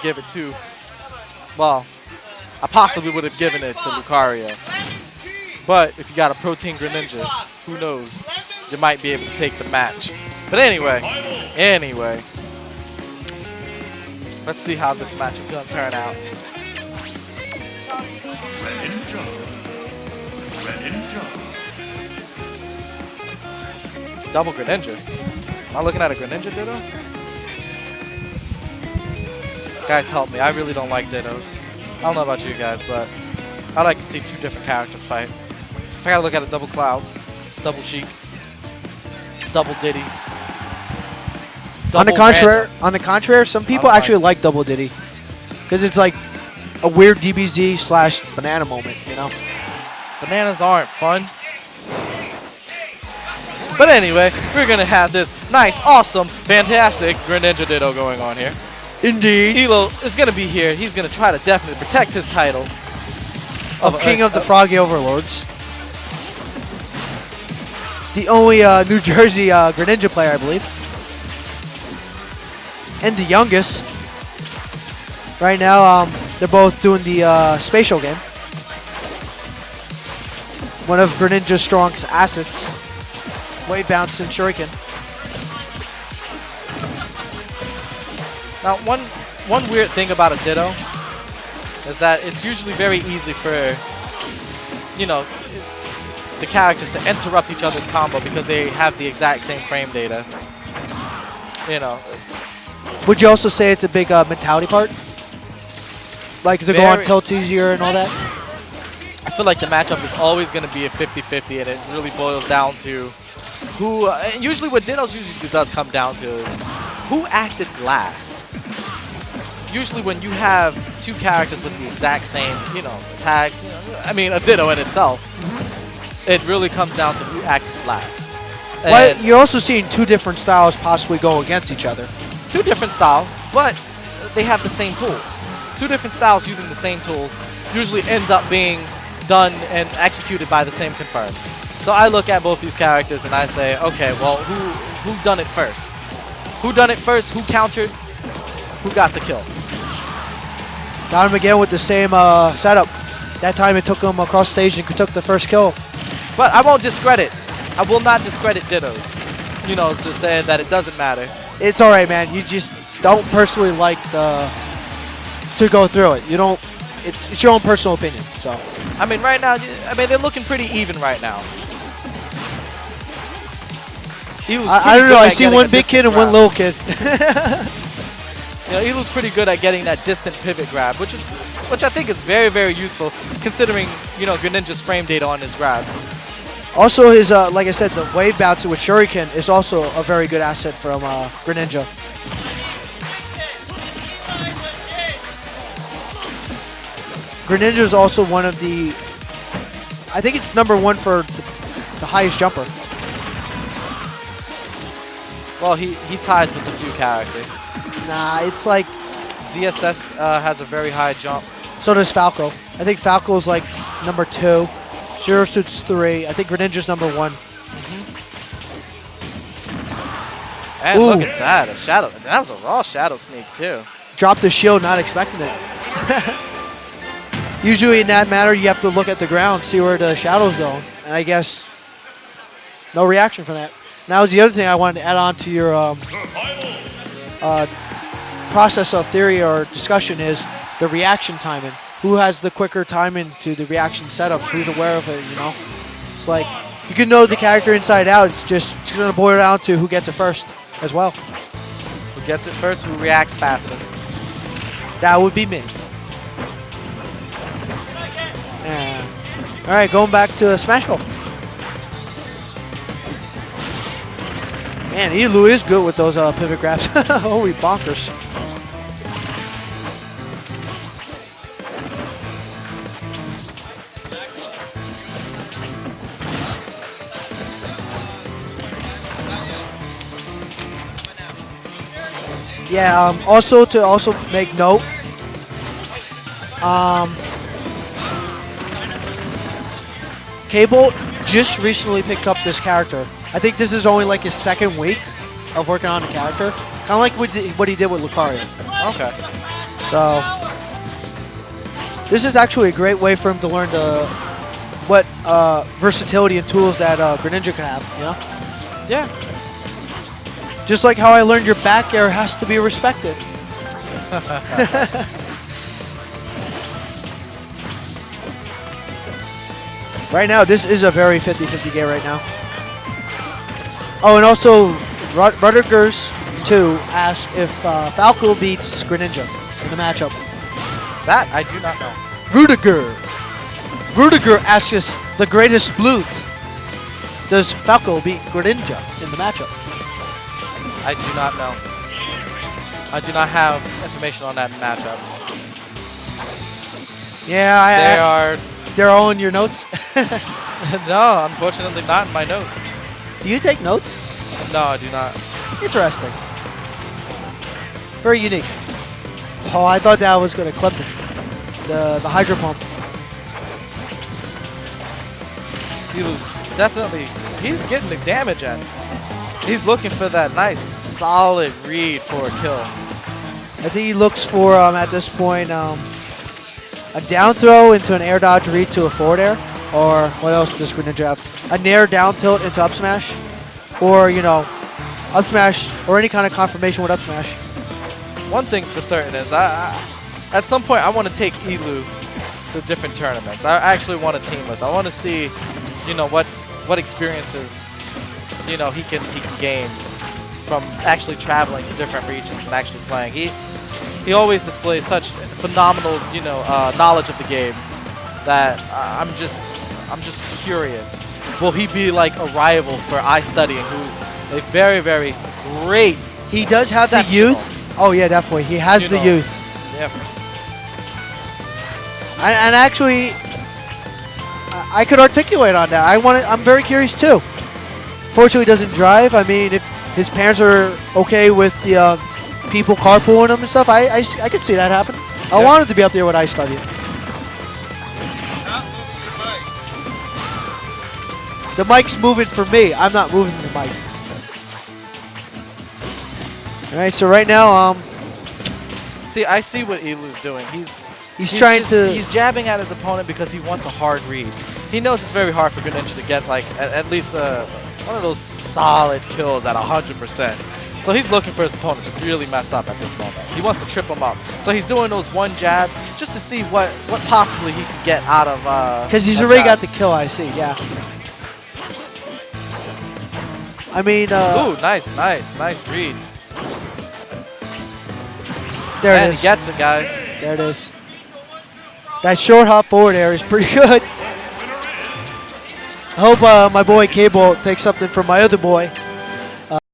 give it to, well, I possibly would have given it to Lucario. But if you got a Protein Greninja, who knows? You might be able to take the match. But anyway, let's see how this match is going to turn out. Double Greninja. Am I looking at a Greninja Ditto? Guys, help me. I really don't like Dittos. I don't know about you guys, but I like to see two different characters fight. If I gotta look at a double Cloud, double Sheik, double Diddy. On the contrary, some people actually like double Diddy because it's like a weird DBZ / banana moment, you know? Bananas aren't fun. But anyway, we're going to have this nice, awesome, fantastic Greninja Ditto going on here. Indeed. Elo is going to be here. He's going to try to definitely protect his title. Of King of the Froggy Overlords. The only New Jersey Greninja player, I believe. And the youngest. Right now, they're both doing the spatial game. One of Greninja's strongest assets. Wave bounce and shuriken. Now, one weird thing about a Ditto is that it's usually very easy for, you know, the characters to interrupt each other's combo because they have the exact same frame data. You know. Would you also say it's a big mentality part? Like to go on tilt easier and all that? I feel like the matchup is always going to be a 50-50, and it really boils down to who, usually what Dittos usually does come down to is who acted last. Usually when you have two characters with the exact same, you know, tags, you know, I mean, a Ditto in itself, it really comes down to who acted last. Well, you're also seeing two different styles possibly go against each other. Two different styles, but they have the same tools. Two different styles using the same tools usually ends up being done and executed by the same confirms. So I look at both these characters and I say, okay, well, who done it first? Who done it first? Who countered? Who got the kill? Got him again with the same setup. That time it took him across stage and took the first kill. But I won't discredit. I will not discredit Dittos. You know, to say that it doesn't matter. It's all right, man. You just don't personally like to go through it. You don't. It's your own personal opinion. So. I mean, right now, they're looking pretty even right now. I don't know. I see one big kid and one little kid. You know, Elu's pretty good at getting that distant pivot grab, which I think is very, very useful considering, you know, Greninja's frame data on his grabs. Also, his like I said, the wave bouncer with shuriken is also a very good asset from Greninja. Greninja is also one of the, I think it's #1 for the highest jumper. Well, he ties with a few characters. Nah, it's like ZSS has a very high jump. So does Falco. I think Falco's like #2. Zero Suit's 3. I think Greninja's #1. And look at that, a shadow. That was a raw shadow sneak too. Dropped the shield, not expecting it. Usually in that matter, you have to look at the ground, see where the shadow's going. And I guess no reaction from that. Now, the other thing I wanted to add on to your process of theory or discussion is the reaction timing. Who has the quicker timing to the reaction setups? Who's aware of it, you know? It's like, you can know the character inside out. It's going to boil down to who gets it first as well. Who gets it first, who reacts fastest. That would be me. And, all right, going back to Smashville. Man, Elu is good with those pivot grabs. Holy bonkers. Yeah, also to make note, KBolt just recently picked up this character. I think this is only like his 2nd week of working on the character. Kind of like what he did with Lucario. Okay. So this is actually a great way for him to learn what versatility and tools that Greninja can have, you know? Yeah. Just like how I learned your back air has to be respected. Right now, this is a very 50-50 game right now. Oh, and also, Rudiger's 2 asked if Falco beats Greninja in the matchup. That I do not know. Rudiger asks us the greatest Bluth. Does Falco beat Greninja in the matchup? I do not know. I do not have information on that matchup. Yeah, they're all in your notes? No, unfortunately not in my notes. Do you take notes? No, I do not. Interesting. Very unique. Oh, I thought that was going to clip him. The Hydro Pump. He was definitely, he's getting the damage in. He's looking for that nice, solid read for a kill. I think he looks for, at this point, a down throw into an air dodge read to a forward air. Or what else does Greninja have? A nair down tilt into up smash. Or, you know, up smash or any kind of confirmation with up smash. One thing's for certain is at some point I want to take Elu to different tournaments. I actually want to team with. I want to see, you know, what experiences, you know, he can gain from actually traveling to different regions and actually playing. He always displays such phenomenal, you know, knowledge of the game that I'm just curious. Will he be like a rival for iStudying, who's a very, very great? He does have the youth. Oh yeah, definitely. He has the youth. Yep. And actually, I could articulate on that. I'm very curious too. Fortunately, he doesn't drive. I mean, if his parents are okay with the people carpooling him and stuff, I could see that happen. I wanted to be up there with iStudy. The mic's moving for me. I'm not moving the mic. All right, so right now, see, I see what Elu's doing. He's jabbing at his opponent because he wants a hard read. He knows it's very hard for Greninja to get like at least one of those solid kills at 100%. So he's looking for his opponent to really mess up at this moment. He wants to trip him up. So he's doing those one jabs just to see what possibly he can get out of. Because he's already got the kill, I see. Yeah. I mean. Ooh, nice read. There it And is. he gets it, guys. There it is. That short hop forward air is pretty good. I hope my boy KBolt takes something from my other boy.